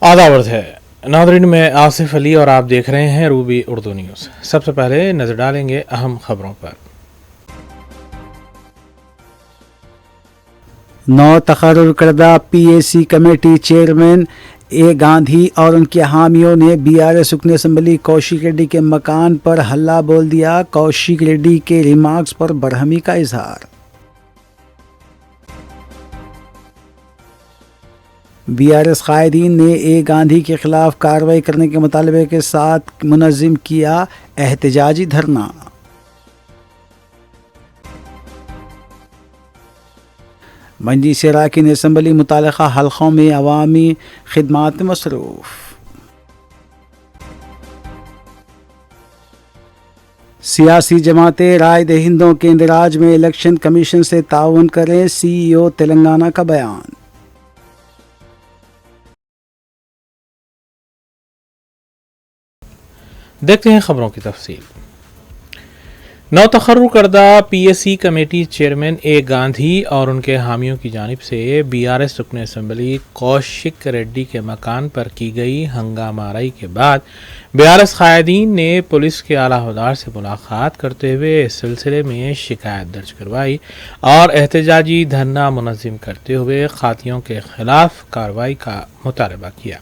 आदावर्द है नादरीन, मैं आसिफ अली और आप देख रहे हैं रूबी उर्दू न्यूज़। सबसे पहले नजर डालेंगे अहम खबरों पर। नौ तकर्रुर करदा PAC committee chairman A Gandhi और उनके हामियों ने BRS रुकन असम्बली कौशिक रेड्डी के मकान पर हल्ला बोल दिया। कौशिक रेड्डी के रिमार्क्स पर बरहमी का इजहार। BRS कायदीन ने ए गांधी के खिलाफ कार्रवाई करने के मुतालबे के साथ मुनज़्ज़म किया एहतजाजी धरना। मजलिस अरकान असम्बली मुतल्लिक़ा हल्क़ों में अवामी खिदमात में मसरूफ़। सियासी जमातें राय दहिंदों के इंदराज में इलेक्शन कमीशन से ताउन करें, CEO तेलंगाना का बयान। देखते हैं खबरों की तफसील। नौ तकर्रुर करदा PAC committee chairman A Gandhi और उनके हामियों की जानिब से BRS रुकन असम्बली कौशिक रेड्डी के मकान पर की गई हंगामाराई के बाद BRS कायदीन ने पुलिस के आला अहदेदार से मुलाकात करते हुए इस सिलसिले में शिकायत दर्ज करवाई और एहतजाजी धरना मुनज़्ज़म करते हुए खातियों के खिलाफ कार्रवाई का मुतालबा किया।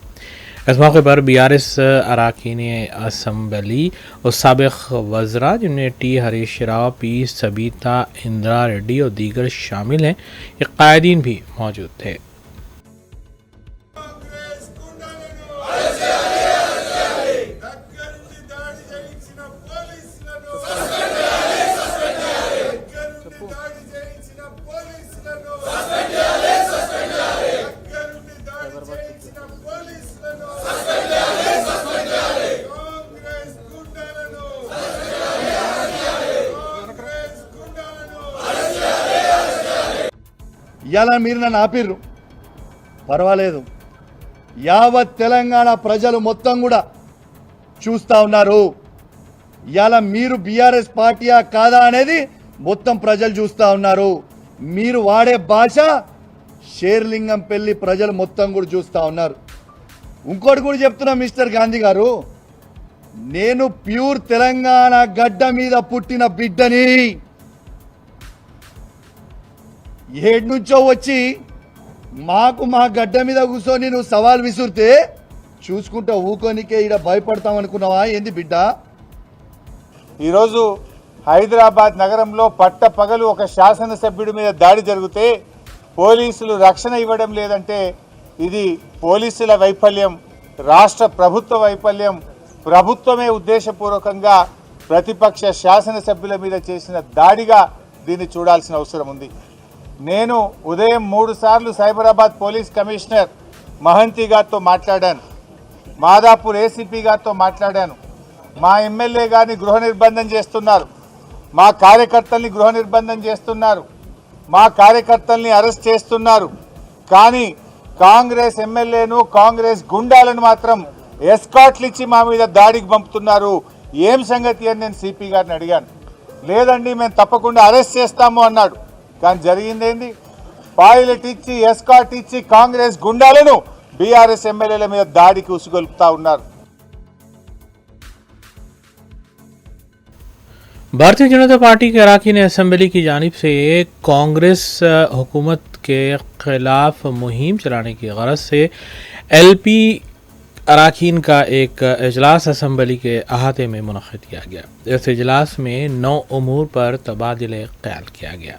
इस मौके पर BRS अरकान असम्बली और साबिक़ वज़रा जिनमें T हरीश राव, P सबीता इंदिरा रेड्डी और दीगर शामिल हैं, ये कायदीन भी मौजूद थे। ఇలా మీరు నన్ను ఆపిర్రు, పర్వాలేదు. యావత్ తెలంగాణ ప్రజలు మొత్తం కూడా చూస్తూ ఉన్నారు. ఇలా మీరు BRS పార్టీయా కాదా అనేది మొత్తం ప్రజలు చూస్తూ ఉన్నారు. మీరు వాడే భాష షేర్లింగంపల్లి ప్రజలు మొత్తం కూడా చూస్తూ ఉన్నారు. ఇంకోటి కూడా చెప్తున్నా మిస్టర్ గాంధీ గారు, నేను ప్యూర్ తెలంగాణ గడ్డ మీద పుట్టిన బిడ్డని. ఏడు నుంచో వచ్చి మాకు మా గడ్డ మీద కూర్చొని నువ్వు సవాల్ విసురితే చూసుకుంటా ఊకోనికే ఇక్కడ భయపడతాం అనుకున్నావా ఏంది బిడ్డ? ఈరోజు హైదరాబాద్ నగరంలో పట్టపగలు ఒక శాసనసభ్యుడి మీద దాడి జరిగితే పోలీసులు రక్షణ ఇవ్వడం లేదంటే ఇది పోలీసుల వైఫల్యం, రాష్ట్ర ప్రభుత్వ వైఫల్యం. ప్రభుత్వమే ఉద్దేశపూర్వకంగా ప్రతిపక్ష శాసనసభ్యుల మీద చేసిన దాడిగా దీన్ని చూడాల్సిన అవసరం ఉంది. నేను ఉదయం 3 సార్లు సైబరాబాద్ పోలీస్ కమిషనర్ మహంతి గారితో మాట్లాడాను, మాదాపూర్ ACP గారితో మాట్లాడాను. మా ఎమ్మెల్యే గారిని గృహ నిర్బంధం చేస్తున్నారు, మా కార్యకర్తల్ని గృహ నిర్బంధం చేస్తున్నారు, మా కార్యకర్తల్ని అరెస్ట్ చేస్తున్నారు. కానీ కాంగ్రెస్ ఎమ్మెల్యేను కాంగ్రెస్ గుండాలను మాత్రం ఎస్కాట్లు ఇచ్చి మా మీద దాడికి పంపుతున్నారు. ఏం సంగతి అని నేను CP గారిని అడిగాను. లేదండి మేము తప్పకుండా అరెస్ట్ చేస్తాము అన్నాడు. కానీ జరిగిందేంది? పైలట్ ఇచ్చి ఎస్కాట్ ఇచ్చి కాంగ్రెస్ గుండాలను BRS ఎమ్మెల్యేల మీద దాడికి ఉసుగొల్పుతా ఉన్నారు. भारतीय जनता पार्टी के अरकान असम्बली की जानिब से कांग्रेस हुकूमत के खिलाफ मुहिम चलाने की गरज से LP अरकान का एक इजलास असम्बली के अहाते में मुनक़िद किया गया। इस इजलास में 9 उमूर पर तबादिले ख्याल किया गया।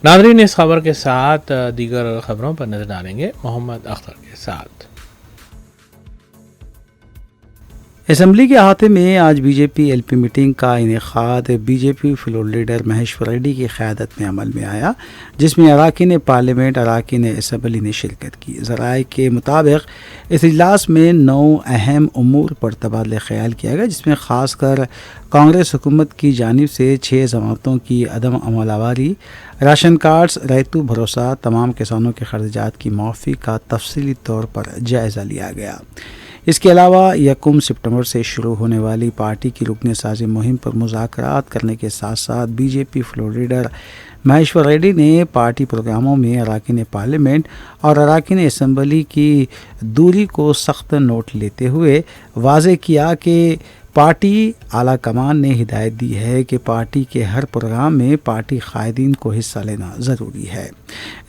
नाज़रीन, इस खबर के साथ दीगर खबरों पर नजर डालेंगे मोहम्मद अख्तर के साथ। असम्बली के अहाते में आज BJP LP मीटिंग का इनेकाद BJP floor leader Maheshwar Reddy की क़यादत में अमल में आया, जिसमें अरकान पार्लियामेंट अरकान असम्बली ने शिरकत की। ज़राए के मुताबिक इस इजलास में 9 अहम उमूर पर तबादला ख्याल किया गया, जिसमें ख़ासकर कांग्रेस हुकूमत की जानिब से 6 ज़मानतों की अदम अमलावारी, राशन कार्ड्स, रैतु भरोसा, तमाम किसानों के खर्चात की माफ़ी का तफसीली तौर पर जायज़ा लिया गया। इसके अलावा 1 सितंबर से शुरू होने वाली पार्टी की रुकने साजी मुहिम पर मुज़ाकरात करने के साथ साथ BJP floor leader Maheshwar Reddy ने पार्टी प्रोग्रामों में अरकान पार्लियामेंट और अरकान असम्बली की दूरी को सख्त नोट लेते हुए वाज़े किया कि पार्टी आला कमान ने हिदायत दी है कि पार्टी के हर प्रोग्राम में पार्टी कायदीन को हिस्सा लेना ज़रूरी है।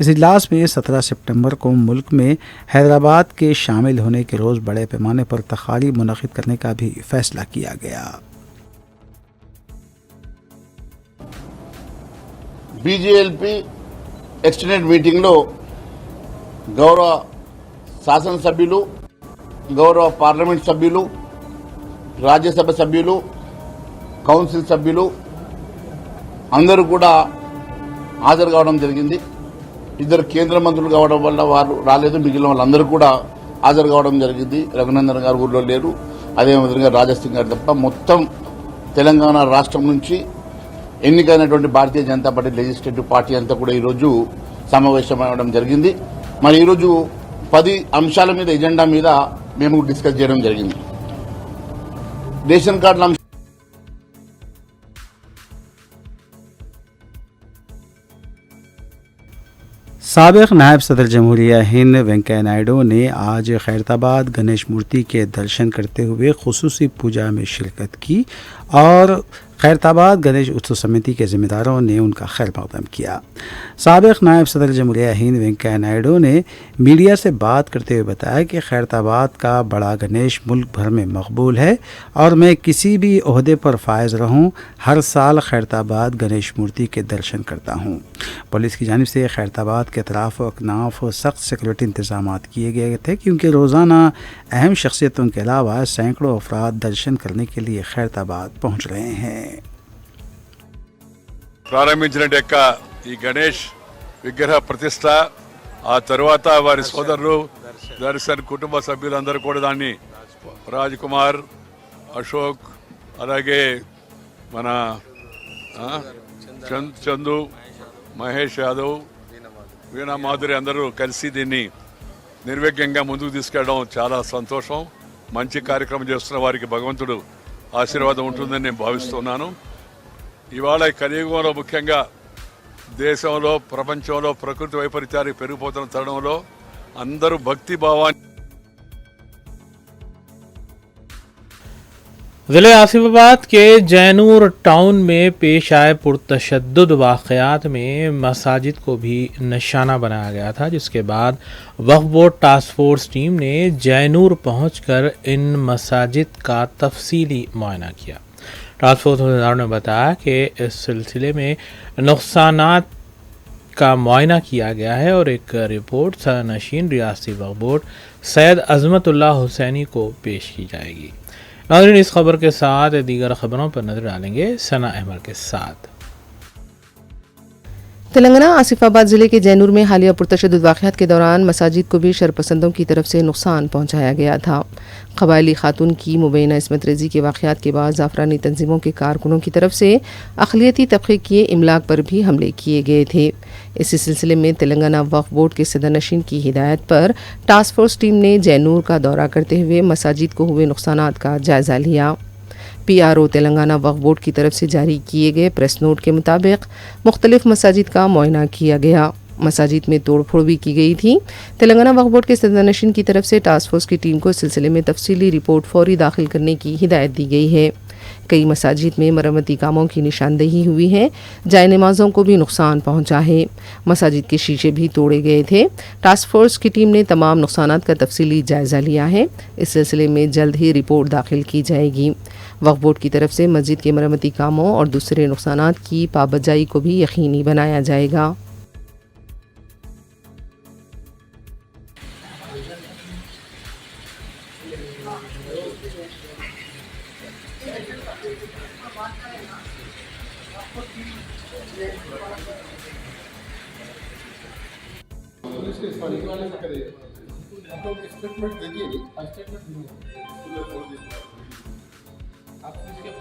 इस इजलास में 17 सितंबर को मुल्क में हैदराबाद के शामिल होने के रोज़ बड़े पैमाने पर तकारीब मुनक़िद करने का भी फैसला किया गया। బీజేఎల్పీ ఎక్స్టెండెడ్ మీటింగ్లో గౌరవ శాసనసభ్యులు, గౌరవ పార్లమెంట్ సభ్యులు, రాజ్యసభ సభ్యులు, కౌన్సిల్ సభ్యులు అందరూ కూడా హాజరు కావడం జరిగింది. 2 కేంద్ర మంత్రులు కావడం వల్ల వారు రాలేదు. మిగిలిన వాళ్ళందరూ కూడా హాజరు కావడం జరిగింది. రఘునందన్ గారు ఊళ్ళో లేరు. అదేవిధంగా రాజసింగ్ గారు తప్ప మొత్తం తెలంగాణ రాష్ట్రం నుంచి ఎన్నికైనటువంటి Bharatiya Janata party legislative party అంతా కూడా ఈరోజు సమావేశమవడం జరిగింది. మరి ఈరోజు 10 అంశాల మీద ఎజెండా మీద మేము డిస్కస్ చేయడం జరిగింది. రేషన్ కార్డుల साबिक़ नायब सदर जमहूरिया हिंद वेंकैया नायडू ने आज खैरताबाद गणेश मूर्ति के दर्शन करते हुए खुसूसी पूजा में शिरकत की और खैरताबाद गणेश उत्सव समिति के ज़िम्मेदारों ने उनका खैर मक़दम किया। साबिक़ नायब सदर जमहूरिया हिंद वेंकैया नायडू ने मीडिया से बात करते हुए बताया कि खैरताबाद का बड़ा गणेश मुल्क भर में मकबूल है और मैं किसी भी ओहदे पर फायज रहूं हर साल खैरताबाद गणेश मूर्ति के दर्शन करता हूं। पुलिस की जानिब से खैरताबाद के अतराफ़ और अकनाफ सख्त सिक्योरिटी इंतजाम किए गए थे क्योंकि रोज़ाना अहम शख्सियतों के अलावा सैकड़ों अफराद दर्शन करने के लिए खैरताबाद पहुँच रहे हैं। ప్రారంభించిన ఈ గణేష్ విగ్రహ ప్రతిష్ట ఆ తర్వాత వారి సోదరులు దర్శన్ కుటుంబ సభ్యులందరూ కూడా దాన్ని రాజ్ కుమార్, అశోక్, అలాగే మన చందు, మహేష్ యాదవ్, వీణా మాధురి అందరూ కలిసి దీన్ని నిర్విఘ్నంగా ముందుకు తీసుకెళ్ళడం చాలా సంతోషం. మంచి కార్యక్రమం చేస్తున్న వారికి భగవంతుడు ఆశీర్వాదం ఉంటుందని నేను భావిస్తున్నాను. ఇవాళ కలియుగంలో ముఖ్యంగా దేశంలో ప్రపంచంలో ప్రకృతి వైపరీత్యాలు పెరిగిపోతున్న తరుణంలో అందరూ భక్తి భావాన్ని ज़िले आसिफाबाद के जैनूर टाउन में पेश आए पुरतशद्दुद वाक़यात में मसाजिद को भी निशाना बनाया गया था, जिसके बाद वक्फ बोर्ड टास्क फोर्स टीम ने जैनूर पहुंचकर इन मसाजिद का तफसीली मुआयना किया। टास्क फोर्स ने बताया कि इस सिलसिले में नुकसानात का मुआयना किया गया है और एक रिपोर्ट सदरनशीन रियासती वक्फ बोर्ड सैयद अज़मतुल्लाह हुसैनी को पेश की जाएगी। नाज़रीन, इस खबर के साथ दीगर खबरों पर नजर डालेंगे सना अहमद के साथ। तेलंगाना आसिफाबाद ज़िले के जैनूर में हालिया पुरतशद्दुद वाक़यात के दौरान मसाजिद को भी शरपसंदों की तरफ से नुकसान पहुँचाया गया था। क़बायली खातून की मुबैना इसमत रेज़ी के वाक़यात के बाद ज़ाफ़रानी तंजीमों के कारकुनों की तरफ से अक़लियती तबक़े के इमलाक पर भी हमले किए गए थे। इसी सिलसिले में तेलंगाना वक्फ बोर्ड के सदरनशीन की हिदायत पर टास्क फोर्स टीम ने जैनूर का दौरा करते हुए मसाजिद को हुए नुकसानात का जायज़ा लिया। PRO तेलंगाना वक्फ बोर्ड की तरफ से जारी किए गए प्रेस नोट के मुताबिक मुख्तलिफ मसाजिद का मुआयना किया गया। मसाजिद में तोड़ फोड़ भी की गई थी। तेलंगाना वक्फ बोर्ड के सदरनशीन की तरफ से टास्क फोर्स की टीम को इस सिलसिले में तफसीली रिपोर्ट फौरी दाखिल करने की हिदायत दी गई है। कई मसाजिद में मरम्मती कामों की निशानदेही हुई है। जाए नमाजों को भी नुकसान पहुंचा है। मसाजिद के शीशे भी तोड़े गए थे। टास्क फोर्स की टीम ने तमाम नुकसानात का तफसीली जायज़ा लिया है। इस सिलसिले में जल्द ही रिपोर्ट दाखिल की जाएगी। वक्फ बोर्ड की तरफ से मस्जिद के मरम्मती कामों और दूसरे नुकसानात की पाबंदी को भी यकीनी बनाया जाएगा।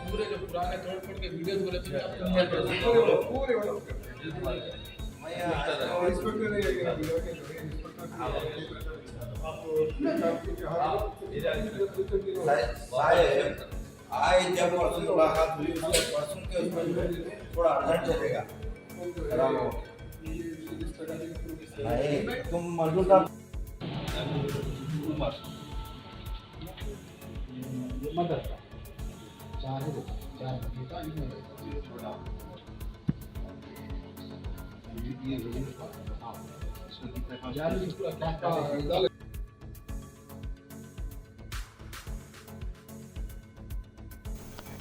पूरे जो पुराने तोड़-फोड़ के वीडियोस बोले थे आए जब परसों मुलाकात हुई उसके परसों के उसमें थोड़ा अर्जेंट चलेगा। नहीं तुम मौजूदा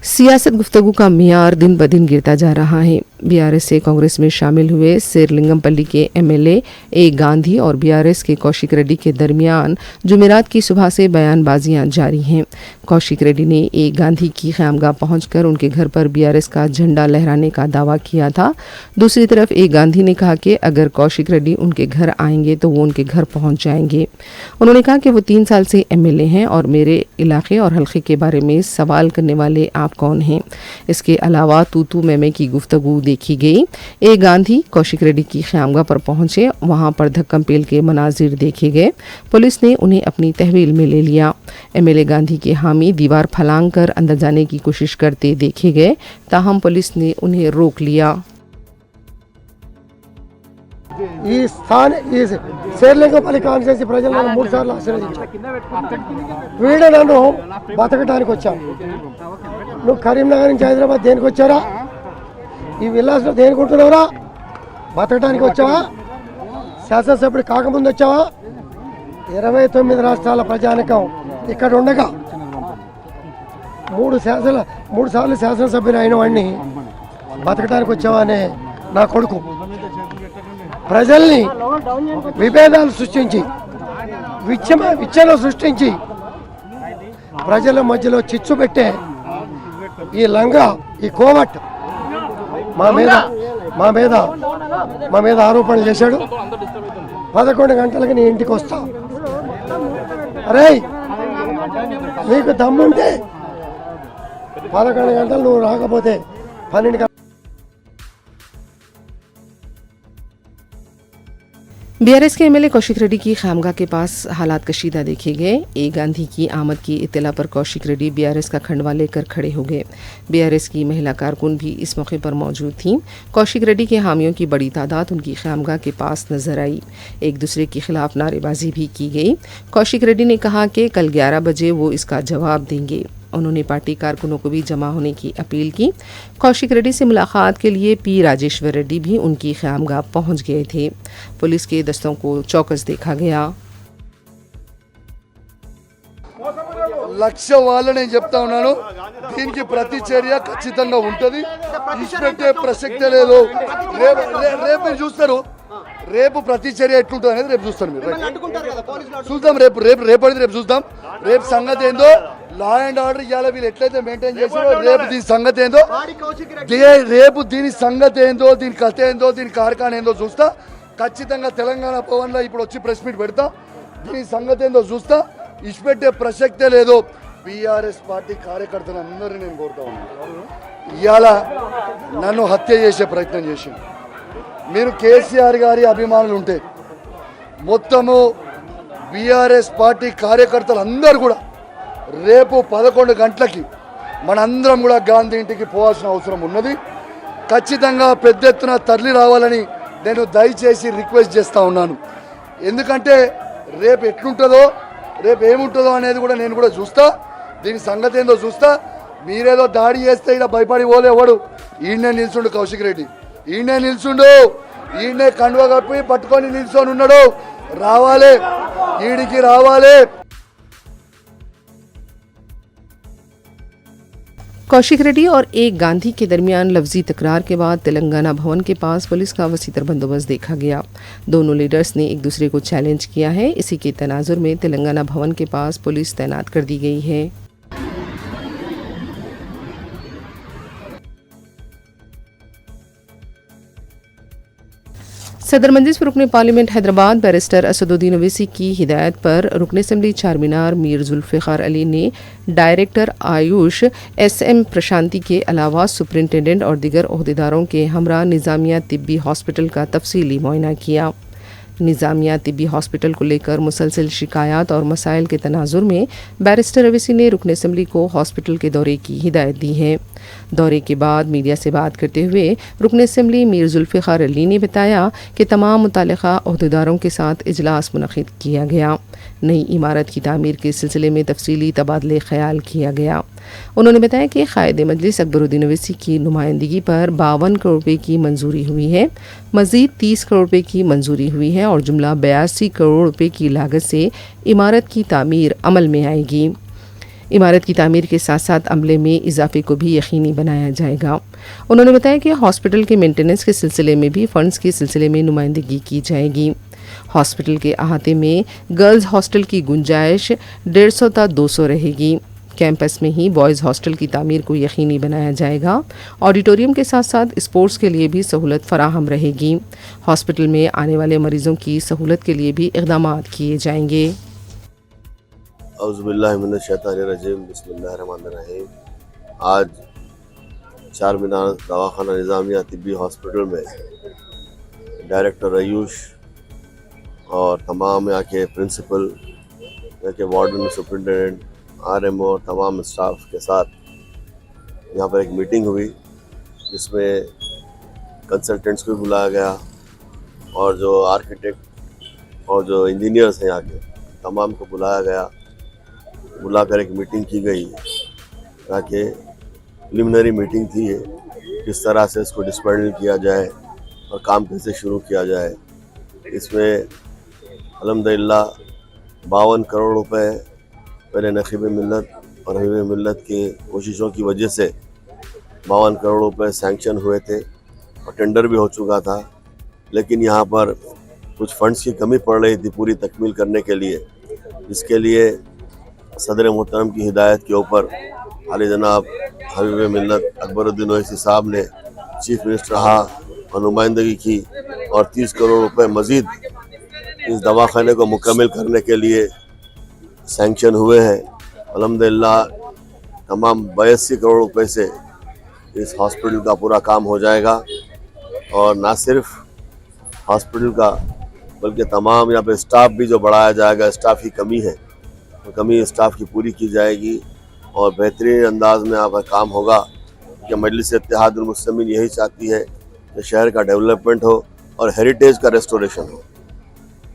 सियासत गुफ्तगू का मियार दिन ब दिन गिरता जा रहा है। बीआरएस से कांग्रेस में शामिल हुए शेरलिंगमपल्ली के एमएलए ए गांधी और बीआरएस के कौशिक रेड्डी के दरमियान जुमेरात की सुबह से बयानबाजियां जारी हैं। कौशिक रेड्डी ने ए गांधी की ख़यामगाह पहुंचकर उनके घर पर बीआरएस का झंडा लहराने का दावा किया था। दूसरी तरफ ए गांधी ने कहा कि अगर कौशिक रेड्डी उनके घर आएंगे तो वो उनके घर पहुंच जाएंगे। उन्होंने कहा कि वो 3 साल से एमएलए हैं और मेरे इलाके और हल्के के बारे में सवाल करने वाले आप कौन हैं। इसके अलावा तू मैमे की गुफ्तगू देखी गई। ए गांधी कौशिक रेड्डी की ख़यामगाह पर पहुंचे, वहां पर धक्कम पेल के मनाजिर देखे गए। पुलिस ने उन्हें अपनी तहवील में ले लिया। एमएलए गांधी के हामी दीवार फलांग कर अंदर जाने की कोशिश करते देखे गए, ताहम पुलिस ने उन्हें रोक लिया। ఈ స్థాన ఈ శేర్లింగపల్లి కాన్స్టిట్యూన్సీ ప్రజలను 3 సార్లు ఆశీర్వదించాను. వీడ నన్ను బతకడానికి వచ్చాను. నువ్వు కరీంనగర్ నుంచి హైదరాబాద్ దేనికి వచ్చారా? ఈ విల్లాస్లో దేనికి ఉంటున్నావురా? బతకడానికి వచ్చావా? శాసనసభ్యుడు కాకముందు వచ్చావా? 29 రాష్ట్రాల ప్రజానికం ఇక్కడ ఉండగా 3 సార్లు శాసనసభ్యులు అయిన వాడిని బతకడానికి వచ్చావా అనే నా కొడుకు ప్రజల్ని విభేదాలు సృష్టించి విచ్చలు సృష్టించి ప్రజల మధ్యలో చిచ్చు పెట్టే ఈ లంగా ఈ కోవట్ మా మీద ఆరోపణలు చేశాడు. 11 గంటలకి నీ ఇంటికి వస్తా. అరే నీకు దమ్ముంటే 11 గంటలు నువ్వు రాకపోతే 12 बीआरएस के एमएलए कौशिक रेड्डी की ख़यामगाह के पास हालात कशीदा देखे गए। ए गांधी की आमद की इत्तला पर कौशिक रेड्डी बीआरएस का खंडवा लेकर खड़े हो गए। बीआरएस की महिला कारकुन भी इस मौके पर मौजूद थीं। कौशिक रेड्डी के हामियों की बड़ी तादाद उनकी ख़यामगाह के पास नजर आई। एक दूसरे के खिलाफ नारेबाजी भी की गई। कौशिक रेड्डी ने कहा कि कल 11 बजे वो इसका जवाब देंगे। उन्होंने पार्टी कारकुनों को भी जमा होने की अपील की। कौशिक रेड्डी से मुलाकात के लिए पी राजेश्वर रेड्डी भी उनकी ख़यामगाह पहुंच गए थे। पुलिस के दस्तों को चौकस देखा गया। లక్ష వాళ్ళని నేను చెప్తా ఉన్నాను, దీనికి ప్రతి చర్య ఖచ్చితంగా ఉంటది. ఇష్టపెట్టే ప్రసక్తే లేదు. రేపు మీరు చూస్తారు, రేపు ప్రతి చర్య ఎట్లుంటుంది అనేది రేపు చూస్తారు. మీరు చూద్దాం, రేపు చూద్దాం. రేపు సంగతి ఏందో, లా అండ్ ఆర్డర్ ఇవాళ వీళ్ళు ఎట్లయితే మెయింటైన్ చేసారో రేపు దీని సంగతి ఏందో, దీని సంగతి ఏందో, దీని కథ ఏందో, దీని కార్ఖాన ఏందో చూస్తా. ఖచ్చితంగా తెలంగాణ భవన్లో ఇప్పుడు వచ్చి ప్రెస్ మీట్ పెడతా. దీని సంగతి ఏందో చూస్తా. ఇష్టపెట్టే ప్రసక్తే లేదు. బీఆర్ఎస్ పార్టీ కార్యకర్తలు అందరినీ నేను కోరుతా ఉన్నాను, ఇవాళ నన్ను హత్య చేసే ప్రయత్నం చేసింది. మీరు కేసీఆర్ గారి అభిమానులు ఉంటే మొత్తము బీఆర్ఎస్ పార్టీ కార్యకర్తలు అందరూ కూడా రేపు 11 గంటలకి మనందరం కూడా గాంధీ ఇంటికి పోవాల్సిన అవసరం ఉన్నది. ఖచ్చితంగా పెద్ద ఎత్తున తరలి రావాలని నేను దయచేసి రిక్వెస్ట్ చేస్తూ ఉన్నాను. ఎందుకంటే రేపు ఎట్లుంటుందో, రేపు ఏముంటుందో అనేది కూడా నేను కూడా చూస్తా. దీని సంగతి ఏందో చూస్తా. మీరేదో దాడి చేస్తే ఇక్కడ భయపడి పోలేవాడు. ఈయనే నిల్చుండు కౌశిక్ రెడ్డి, ఈయనే కండువ కప్పి పట్టుకొని నిల్చొని ఉన్నాడు. రావాలి, ఈడికి రావాలి. कौशिक रेड्डी और एक गांधी के दरमियान लफ्जी तकरार के बाद तेलंगाना भवन के पास पुलिस का वसीतर बंदोबस्त देखा गया। दोनों लीडर्स ने एक दूसरे को चैलेंज किया है। इसी के तनाजुर में तेलंगाना भवन के पास पुलिस तैनात कर दी गई है। सदर मजलिस रुकन पार्लियामेंट हैदराबाद बैरिस्टर असदुद्दीन ओवैसी की हिदायत पर रुकन असम्बली चारमीनार मीर जुल्फ़िकार अली ने डायरेक्टर आयुष SM प्रशांति के अलावा सुपरिंटेंडेंट और दीगर ओहदेदारों के हमरा निज़ामिया तिब्बी हॉस्पिटल का तफसीली मुआयना किया। निज़ामिया तिब्बी हॉस्पिटल को लेकर मुसलसल शिकायत और मसाइल के तनाजुर में बैरिस्टर अवैसी ने रुकन असम्बली को हॉस्पिटल के दौरे की हिदायत दी है। दौरे के बाद मीडिया से बात करते हुए रुकन असम्बली मीर जुल्फ़िकार अली ने बताया कि तमाम मुतालिका अहदेदारों के साथ इजलास मुनक़िद किया गया। नई इमारत की तामीर के सिलसिले में तफसीली तबादले ख्याल किया गया। उन्होंने बताया कि क़ायद मजलिस अकबरुद्दीन अवैसी की नुमाइंदगी पर 52 करोड़ रुपये की मंजूरी हुई है। मज़ीद 30 करोड़ रुपये की मंजूरी हुई है और जुमला 82 करोड़ रुपये की लागत से इमारत की तामीर अमल में आएगी। इमारत की तामीर के साथ साथ अमले में इजाफे को भी यकीनी बनाया जाएगा। उन्होंने बताया कि हॉस्पिटल के मेंटेनेंस के सिलसिले में भी फ़ंड्स के सिलसिले में नुमाइंदगी की जाएगी। हॉस्पिटल के अहाते में गर्ल्स हॉस्टल की गुंजाइश 150 था 200 रहेगी। कैंपस में ही बॉयज़ हॉस्टल की तामीर को यकीनी बनाया जाएगा। ऑडिटोरियम के साथ साथ स्पोर्ट्स के लिए भी सहूलत फराहम रहेगी। हॉस्पिटल में आने वाले मरीजों की सहूलत के लिए भी इक़दाम किए जाएंगे। औज़ुबिल्लाहिमिनश्शैतानिर्रजीम बिस्मिल्लाहिर्रहमानिर्रहीम। आज चार मीनार दवाखाना निज़ामिया तिब्बी हॉस्पिटल में डायरेक्टर आयुष और तमाम यहाँ के प्रिंसिपल, यहाँ के वार्डन, सुपरिटेंडेंट, आरएमओ और तमाम स्टाफ के साथ यहाँ पर एक मीटिंग हुई जिसमें कंसल्टेंट्स को भी बुलाया गया और जो आर्किटेक्ट और जो इंजीनियर्स हैं यहाँ के तमाम को बुलाया गया। बुलाकर एक मीटिंग की गई ताकि प्रिलिमिनरी मीटिंग थी किस तरह से इसको डिस्मेंटल किया जाए और काम कैसे शुरू किया जाए। इसमें अल्हम्दुलिल्लाह 52 करोड़ रुपए पहले नखीब मिल्लत और हबीब मिल्लत की कोशिशों की वजह से 52 करोड़ रुपए सैंक्शन हुए थे और टेंडर भी हो चुका था, लेकिन यहाँ पर कुछ फंड्स की कमी पड़ रही थी पूरी तकमील करने के लिए। इसके लिए सदर मोहतरम की हिदायत के ऊपर हाली जनाब हबीब मिल्लत अकबरुद्दीन ओवैसी साहब ने चीफ मिनिस्टर रहा और नुमाइंदगी की और 30 करोड़ रुपए मज़ीद इस दवाखाने को मुकम्मल करने के लिए सैंक्शन हुए हैं। अल्हम्दुलिल्लाह तमाम 82 करोड़ रुपए से इस हॉस्पिटल का पूरा काम हो जाएगा और ना सिर्फ हॉस्पिटल का बल्कि तमाम यहाँ पे स्टाफ भी जो बढ़ाया जाएगा। स्टाफ की कमी है तो कमी स्टाफ की पूरी की जाएगी और बेहतरीन अंदाज में यहाँ पर काम होगा कि मजलिस इत्तेहादुल मुस्लिमीन यही चाहती है कि शहर का डेवलपमेंट हो और हेरिटेज का रेस्टोरेशन हो,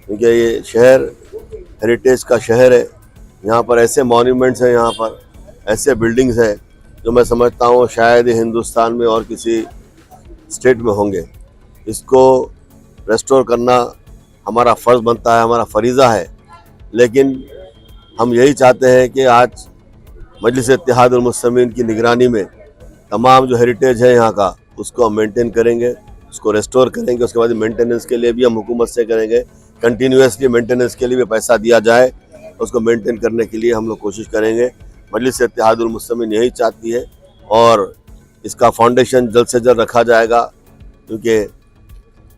क्योंकि ये शहर हेरिटेज का शहर है। यहाँ पर ऐसे मॉन्यूमेंट्स हैं, यहाँ पर ऐसे बिल्डिंग्स हैं जो मैं समझता हूँ शायद हिंदुस्तान में और किसी स्टेट में होंगे। इसको रेस्टोर करना हमारा फ़र्ज़ बनता है, हमारा फरीज़ा है। लेकिन हम यही चाहते हैं कि आज मजलिस इत्तेहादुल मुस्लिमीन की निगरानी में तमाम जो हेरिटेज है यहाँ का उसको हम मेंटेन करेंगे, उसको रेस्टोर करेंगे। उसके बाद मेंटेनेंस के लिए भी हम हुकूमत से करेंगे, कंटिन्यूसली मेंटेनेंस के लिए भी पैसा दिया जाए, उसको मेंटेन करने के लिए हम लोग कोशिश करेंगे। मजलिस इत्तेहादुल मुस्लिमीन यही चाहती है और इसका फाउंडेशन जल्द से जल्द रखा जाएगा, क्योंकि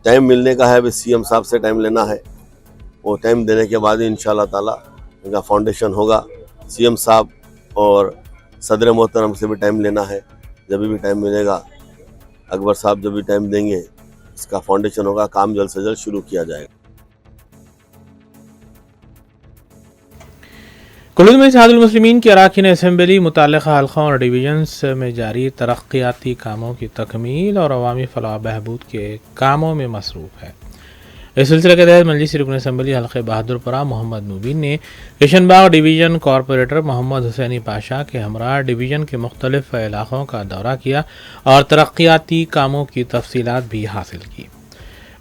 टाइम मिलने का है। अभी सीएम साहब से टाइम लेना है, वो टाइम देने के बाद ही इंशाअल्लाह ताला इनका फाउंडेशन होगा। सीएम साहब और सदर मोहतरम से भी टाइम लेना है, जब भी टाइम मिलेगा अकबर साहब जब भी टाइम देंगे इसका फाउंडेशन होगा, काम जल्द से जल्द शुरू किया जाएगा। कुल्लू में इत्तेहादुल मुस्लिमीन की अरकान असम्बली मुतल्लिक़ा हल्क़ों और डिवीजन्स में जारी तरक्याती कामों की तकमील और अवामी फलाह बहबूद के कामों में मसरूफ़ है। इस सिलसिले के तहत मजलिस रुकन असम्बली हल्क़े बहादुरपुरा मोहम्मद मुबीन ने किशनबाग डिवीज़न कॉरपोरेटर मोहम्मद हुसैनी पाशा के हमरा डिवीज़न के मुख्तलिफ इलाक़ों का दौरा किया और तरक्याती कामों की तफसीलात भी हासिल की।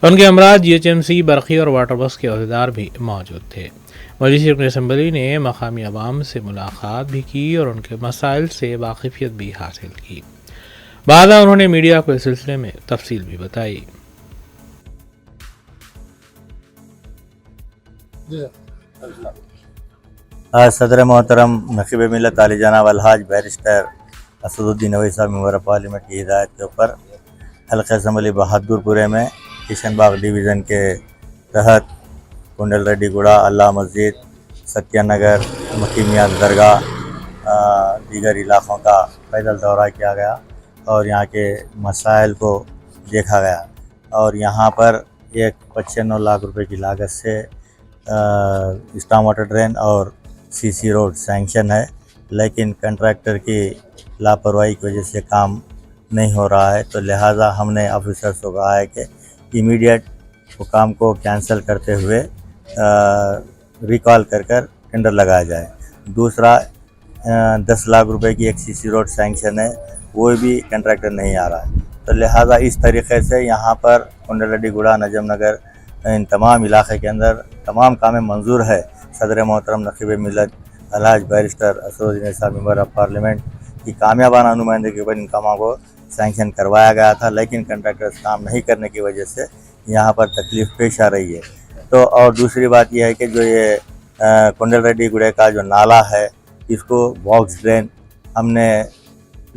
उनके हमरा GHMC, बरक़ी और वाटर वर्क्स के अहदेदार भी मौजूद थे। मजलिस रुकन असम्बली ने मकामी अवाम से मुलाकात भी की और उनके मसाइल से वाकिफ़ियत भी हासिल की। बाद उन्होंने मीडिया को इस सिलसिले में तफसील भी बताई। आज सदर मोहतरम नकीब मिल्लत आली जनाब अलहाज बैरिस्टर असदुद्दीन ओवैसी साहब मेंबर पार्लियामेंट की हिदायत के ऊपर हल्क़े असम्बली बहादुरपुरे में किशनबाग डिवीज़न के तहत कुंडल रेड्डी गुड़ा, अल्लाह मस्जिद, सत्यानगर, मक्की मियाँ दरगाह, दीगर इलाक़ों का पैदल दौरा किया गया और यहाँ के मसाइल को देखा गया। और यहाँ पर एक 95 लाख रुपए की लागत से स्टॉर्म वाटर ड्रेन और सीसी रोड सैंक्शन है, लेकिन कंट्रैक्टर की लापरवाही की वजह से काम नहीं हो रहा है। तो लिहाजा हमने ऑफिसर्स को कहा है कि इमीडिएट वो काम को कैंसिल करते हुए रिकॉल कर टेंडर लगाया जाए। दूसरा 10 लाख रुपए की एक सीसी रोड सैंक्शन है, वो भी कंट्रैक्टर नहीं आ रहा है। तो लिहाजा इस तरीके से यहाँ पर कुंडलडीगुड़ा, नजम नगर, इन तमाम इलाके के अंदर तमाम कामें मंजूर है। सदर मोहतरम नकीब मिलत अलहाज बैरिस्टर असदुद्दीन साहब मेंबर ऑफ पार्लियामेंट की कामयाबाना नुमाइंदगी पर इन कामों को सैंक्शन करवाया गया था, लेकिन कंट्रैक्टर्स काम नहीं करने की वजह से यहाँ पर तकलीफ़ पेश आ रही है। तो और दूसरी बात यह है कि जो ये कुंडलडीगुड़े का जो नाला है, इसको बॉक्स ड्रेन हमने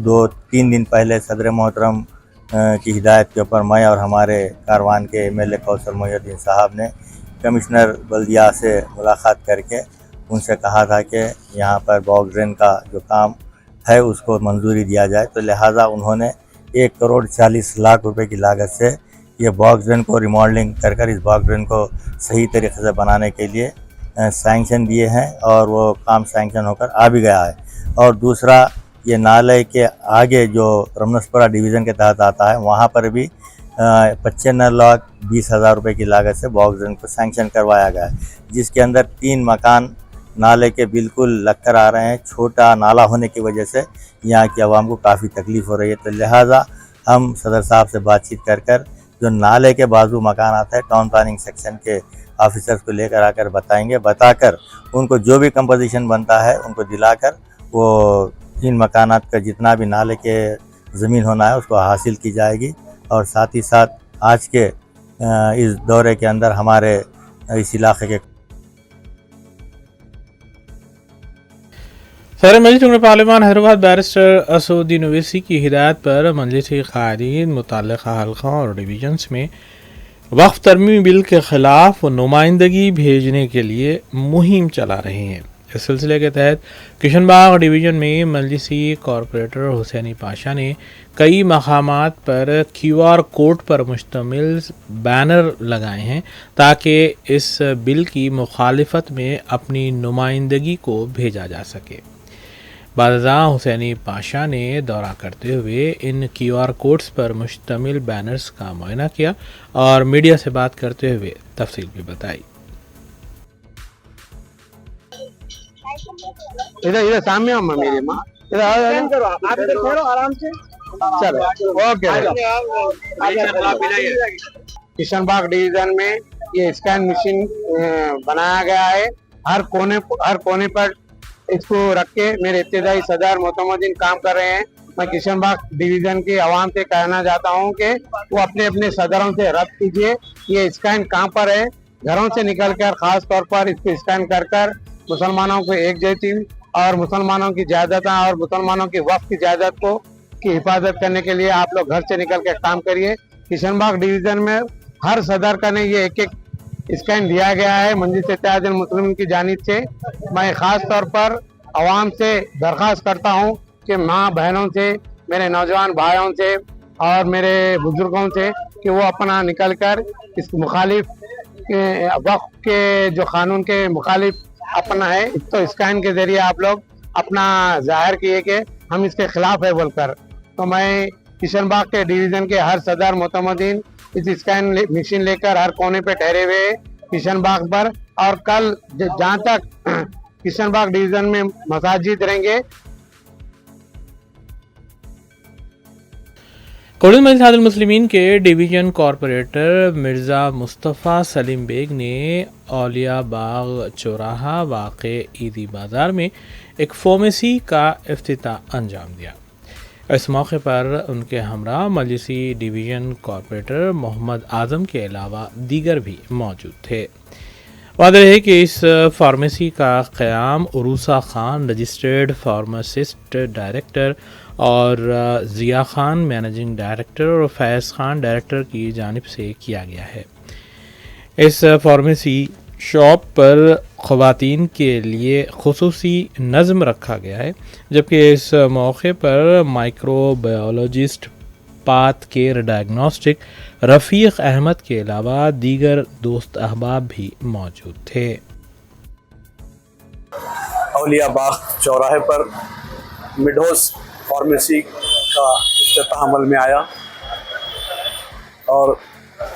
2-3 दिन पहले सदर मोहतरम की हिदायत के ऊपर मैं और हमारे कारवान के एमएलए कौसर मोहिउद्दीन साहब ने कमिश्नर बल्दिया से मुलाकात करके उनसे कहा था कि यहाँ पर बॉक्स ड्रेन का जो काम है उसको मंजूरी दिया जाए। तो लिहाजा उन्होंने 1 करोड़ 40 लाख रुपए की लागत से ये बॉक्स ड्रेन को रिमॉडलिंग कर इस बॉक्स ड्रेन को सही तरीके से बनाने के लिए सैंक्शन दिए हैं और वो काम सैंक्शन होकर आ भी गया है। और दूसरा, ये नाले के आगे जो रमनसपुरा डिवीज़न के तहत आता है, वहाँ पर भी 95,20,000 रुपये की लागत से बॉक्स ड्रेन को सैंक्शन करवाया गया है, जिसके अंदर 3 मकान नाले के बिल्कुल लगकर आ रहे हैं। छोटा नाला होने की वजह से यहाँ की आवाम को काफ़ी तकलीफ़ हो रही है। तो लिहाजा हम सदर साहब से बातचीत कर जो नाले के बाजू मकान आता है, टाउन प्लानिंग सेक्शन के ऑफिसर्स को लेकर आकर बताकर उनको जो भी कंपोजिशन बनता है उनको दिलाकर वो 3 मकानात का जितना भी नाले के ज़मीन होना है उसको हासिल की जाएगी। और साथ ही साथ आज के इस दौरे के अंदर हमारे इस इलाके के सदर मजलिस जुमहूरियत पार्लियामान हैदराबाद बैरिस्टर असदुद्दीन ओवैसी की हिदायत पर मजलिस क़ायदीन मुतल्लिक़ा हल्क़ों और डिवीजन्स में वक्फ तरमीमी बिल के ख़िलाफ़ नुमाइंदगी भेजने के लिए मुहिम चला रहे हैं। इस सिलसिले के तहत किशनबाग डिवीज़न में मजलिसी कॉरपोरेटर हुसैनी पाशा ने कई मकामात पर QR कोड पर मुश्तमिल बैनर लगाए हैं ताकि इस बिल की मुखालिफत में अपनी नुमाइंदगी को भेजा जा सके। बादशाह हुसैनी पाशा ने दौरा करते हुए इन QR कोड्स पर मुश्तमिल बैनर्स का मुआयना किया और मीडिया से बात करते हुए तफसील भी बताई। इधर सामने हो मेरी माँ, इधर आप इधर ठहरो आराम से। चलो ओके। किशनबाग डिवीजन में ये स्कैन मशीन बनाया गया है। हर कोने पर इसको रख के मेरे इब्तिदाई सदर मोहतमुद्दीन काम कर रहे हैं। मैं किशनबाग डिवीजन के आवाम से कहना चाहता हूं कि वो अपने अपने सदरों से रब्त कीजिए। ये स्कैन कहाँ पर है, घरों से निकलकर खास तौर पर इसको स्कैन कर मुसलमानों को एकजुटी और मुसलमानों की जायदाद और मुसलमानों की वक्फ की जायदाद की हिफाजत करने के लिए आप लोग घर से निकल कर काम करिए। किशनबाग डिवीजन में हर सदर का ने ये एक स्कैन दिया गया है मजलिस इत्तेहादुल मुस्लिमीन की जानिब से। मैं ख़ास तौर पर आवाम से दरख्वास्त करता हूँ कि माँ बहनों से, मेरे नौजवान भाइयों से और मेरे बुजुर्गों से कि वो अपना निकल कर इस मुखालिफ वक्फ के जो कानून के मुखालिफ अपना है, तो स्कैन के जरिए आप लोग अपना जाहिर किए कि हम इसके खिलाफ है बोलकर। तो मैं किशनबाग के डिवीज़न के हर सदर मोतमदीन इस स्कैन मशीन लेकर हर कोने पे ठहरे हुए किशनबाग पर। और कल जहाँ तक किशनबाग डिवीज़न में मसाजिद रहेंगे। कौमी मजलिस इत्तेहादुल मुस्लिमीन के डिवीज़न कॉरपोरेटर मिर्ज़ा मुस्तफ़ा सलीम बेग ने औलिया बाग चौराहा वाक़े ईदी बाज़ार में एक फार्मेसी का इफ्तिताह अंजाम दिया। इस मौके पर उनके हमरा मजलिसी डिवीज़न कॉरपोरेटर मोहम्मद आज़म के अलावा दीगर भी मौजूद थे। वादे है कि इस फार्मेसी का क़याम Urusa Khan registered pharmacist director और ज़िया ख़ान मैनेजिंग डायरेक्टर और फैज़ ख़ान डायरेक्टर की जानिब से किया गया है। इस फार्मेसी शॉप पर ख़वातीन के लिए खुसूसी नज़म रखा गया है, जबकि इस मौके पर माइक्रोबायोलॉजिस्ट, पाथ केयर डायग्नोस्टिक रफ़ीक अहमद के अलावा दीगर दोस्त अहबाब भी मौजूद थे। औलिया बाग चौराहे पर मिडोस फार्मेसी का इफ्तिताह अमल में आया और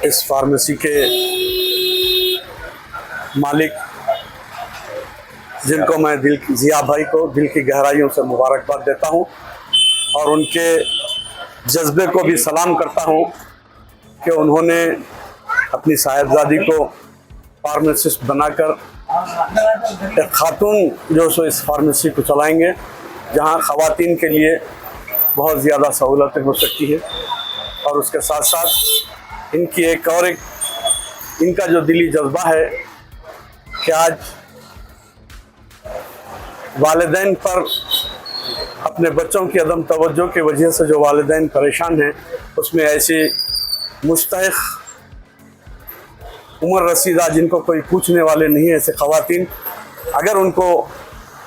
इस फार्मेसी के मालिक जिनको मैं जिया भाई को दिल की गहराइयों से मुबारकबाद देता हूं और उनके जज्बे को भी सलाम करता हूं कि उन्होंने अपनी साहिबजादी को फार्मासिस्ट बनाकर एक खातून जो सो इस फार्मेसी को चलाएंगे जहां ख़वातीन के लिए बहुत ज़्यादा सहूलतें हो सकती है और उसके साथ साथ इनका जो दिली जज्बा है कि आज वालिदैन पर अपने बच्चों की अदम तवज्जो की वजह से जो वालिदैन परेशान हैं उसमें ऐसी मुस्तहिक उम्र रसीदा जिनको कोई पूछने वाले नहीं है ऐसे ख़वातीन अगर उनको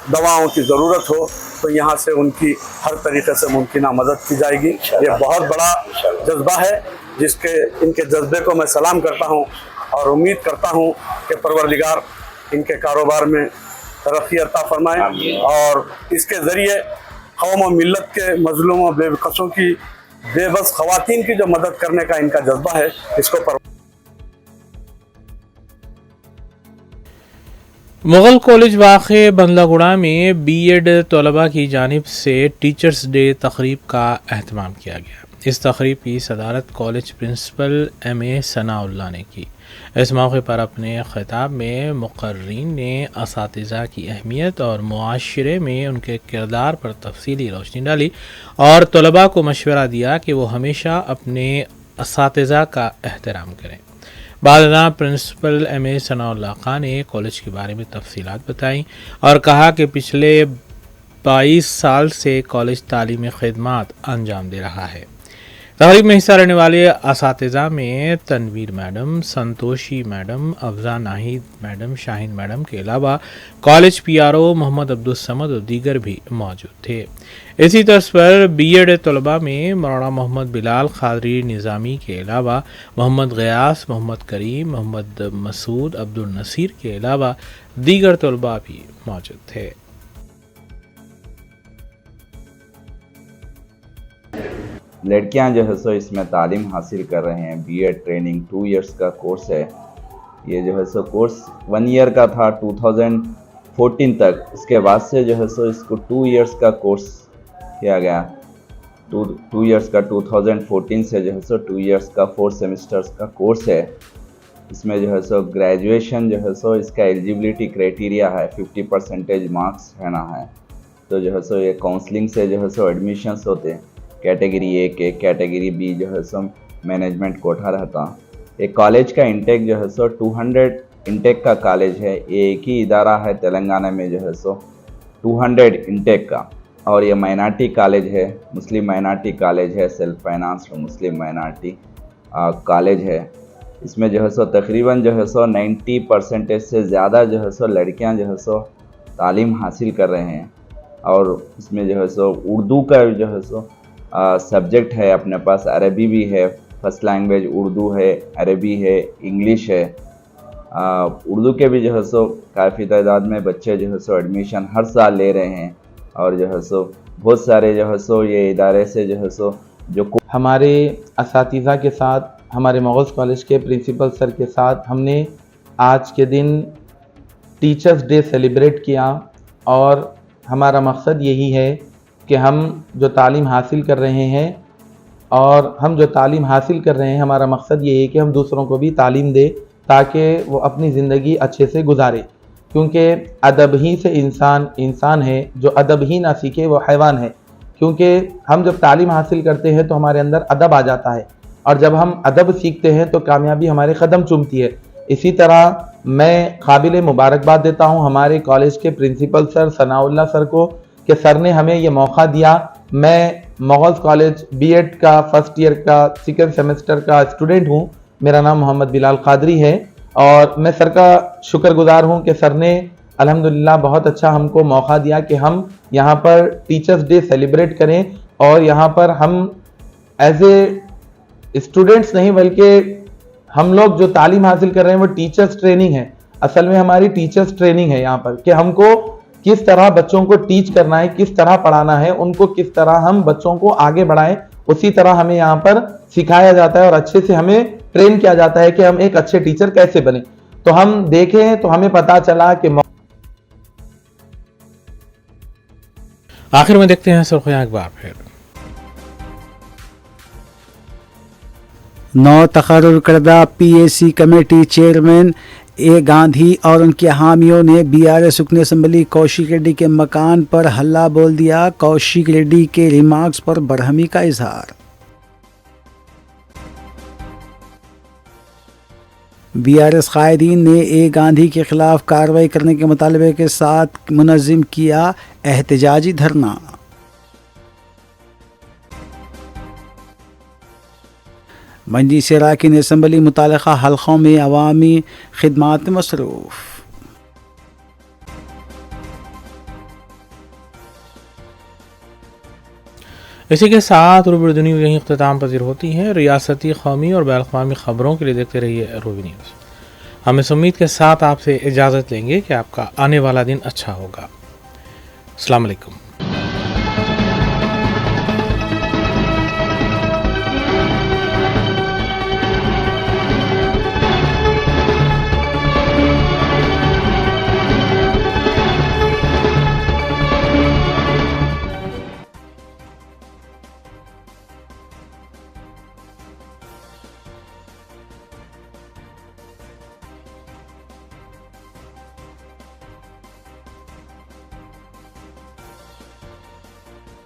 दवाओं की ज़रूरत हो तो यहाँ से उनकी हर तरीक़े से मुमकिन मदद की जाएगी। ये बहुत बड़ा जज्बा है जिसके इनके जज्बे को मैं सलाम करता हूँ और उम्मीद करता हूँ कि परवरदिगार इनके कारोबार में तरक्की अता फरमाए और इसके ज़रिए कौम और मिल्लत के मज़लूम और बेबकसों की बेबस ख़वातीन की जो मदद करने का इनका जज्बा है इसको मुग़ल कॉलेज वाक़े बंदलागुड़ा में बीएड तलबा की जानिब से टीचर्स डे तक़रीब का अहतमाम किया गया। इस तक़रीब की सदारत कॉलेज प्रिंसिपल MA सनाउल्लाह ने की। इस मौके पर अपने ख़िताब में मुक़र्रीन ने असातिज़ा की अहमियत और मुआशरे में उनके किरदार पर तफसीली रोशनी डाली और तलबा को मशवरा दिया कि वो हमेशा अपने असातिज़ा का एहतराम करें। बाद प्रिंसिपल MA सनाउल्लाह खान ने कॉलेज के बारे में तफसीलात बताई और कहा कि पिछले 22 साल से कॉलेज तालीमी खिदमात अंजाम दे रहा है। तकरीब में हिस्सा लेने वाले असातिज़ा में Tanveer madam, Santoshi madam, Afza Nahid madam, Shaheen madam के अलावा कॉलेज PRO मोहम्मद अब्दुल समद और दीगर भी मौजूद थे। इसी तर्ज पर बीएड तलबा में मौलाना मोहम्मद बिलाल खादरी निज़ामी के अलावा मोहम्मद गयास, मोहम्मद करीम, मोहम्मद मसूद, अब्दुल नसीर के अलावा दीगर तलबा भी मौजूद थे। लड़कियां जो है सो इसमें तालीम हासिल कर रहे हैं। बीएड ट्रेनिंग 2 इयर्स का कोर्स है। ये जो है सो कोर्स 1 ईयर का था 2014 तक। इसके बाद से जो है सो इसको 2 इयर्स का कोर्स किया गया। 2 इयर्स का 2014 से जो है सो 2 इयर्स का 4 सेमेस्टर्स का कोर्स है। इसमें जो है सो ग्रेजुएशन जो है सो इसका एलिजिबिलिटी क्राइटेरिया है 50% मार्क्स रहना है। तो जो है सो ये काउंसलिंग से जो है सो एडमिशन्स होते हैं। कैटेगरी A के, कैटेगरी B जो है सो मैनेजमेंट कोटा रहता। एक कॉलेज का इंटेक जो है सो 200 इंटेक का कॉलेज है। ये एक ही इदारा है तेलंगाना में जो है सो 200 इंटेक का। और ये माइनॉरिटी कॉलेज है, मुस्लिम माइनॉरिटी कॉलेज है, सेल्फ फाइनेंस्ड मुस्लिम माइनॉरिटी कॉलेज है। इसमें जो है सो तकरीबन जो है सो 90% से ज़्यादा जो है सो लड़कियां जो है सो तालीम हासिल कर रहे हैं। और इसमें जो है सो उर्दू का जो है सो सब्जेक्ट है अपने पास, अरबी भी है, फर्स्ट लैंग्वेज उर्दू है, अरबी है, इंग्लिश है। उर्दू के भी जो है सो काफ़ी तादाद में बच्चे जो है सो एडमिशन हर साल ले रहे हैं। और जो है सो बहुत सारे जो है सो ये इदारे से जो है सो जो हमारे असातिज़ा के साथ, हमारे मुग़ल कॉलेज के प्रिंसिपल सर के साथ हमने आज के दिन टीचर्स डे सेलिब्रेट किया। और हमारा मकसद यही है कि हम जो तालीम हासिल कर रहे हैं हमारा मकसद ये है कि हम दूसरों को भी तालीम दें ताकि वो अपनी ज़िंदगी अच्छे से गुजारे। क्योंकि अदब ही से इंसान है, जो अदब ही ना सीखे वो हैवान है। क्योंकि हम जब तालीम हासिल करते हैं तो हमारे अंदर अदब आ जाता है और जब हम अदब सीखते हैं तो कामयाबी हमारे कदम चूमती है। इसी तरह मैं काबिल मुबारकबाद देता हूँ हमारे कॉलेज के प्रिंसिपल सर सनाउल्लाह सर को कि सर ने हमें ये मौका दिया। मैं मुग़ल कॉलेज बीएड का फर्स्ट ईयर का 2nd सेमेस्टर का स्टूडेंट हूँ। मेरा नाम मोहम्मद बिलाल खादरी है और मैं सर का शुक्रगुजार हूँ कि सर ने अल्हम्दुलिल्लाह बहुत अच्छा हमको मौका दिया कि हम यहाँ पर टीचर्स डे सेलिब्रेट करें और यहाँ पर हम एज ए स्टूडेंट्स नहीं बल्कि हम लोग जो तालीम हासिल कर रहे हैं वो टीचर्स ट्रेनिंग है। असल में हमारी टीचर्स ट्रेनिंग है यहाँ पर कि हमको किस तरह बच्चों को टीच करना है, किस तरह पढ़ाना है, उनको किस तरह हम बच्चों को आगे बढ़ाएं, उसी तरह हमें यहाँ पर सिखाया जाता है और अच्छे से हमें ट्रेन किया जाता है कि हम एक अच्छे टीचर कैसे बने। तो हम देखें तो हमें पता चला कि आखिर में देखते हैं सुर्खियां एक बार फिर। नौ तकर्रुर करदा PAC committee chairman A Gandhi और उनके हामियों ने बीआरएस रुकन असम्बली कौशिक रेड्डी के मकान पर हल्ला बोल दिया। कौशिक रेड्डी के रिमार्क्स पर बरहमी का इजहार। बीआरएस कायदीन ने ए गांधी के खिलाफ कार्रवाई करने के मुतालबे के साथ मुनज़्ज़म किया एहतजाजी धरना। मजलिस अरकान असम्बली मुतल्लिक़ा हल्क़ों में अवामी खिदमात में मसरूफ़। इसी के साथ रूबी दुनिया यहीं इख्तिताम पजीर होती है। रियासती, कौमी और बैनुल-अक़वामी ख़बरों के लिए देखते रहिए रूबी न्यूज़। हम इस उम्मीद के साथ आपसे इजाज़त लेंगे कि आपका आने वाला दिन अच्छा होगा। अस्सलाम वालेकुम।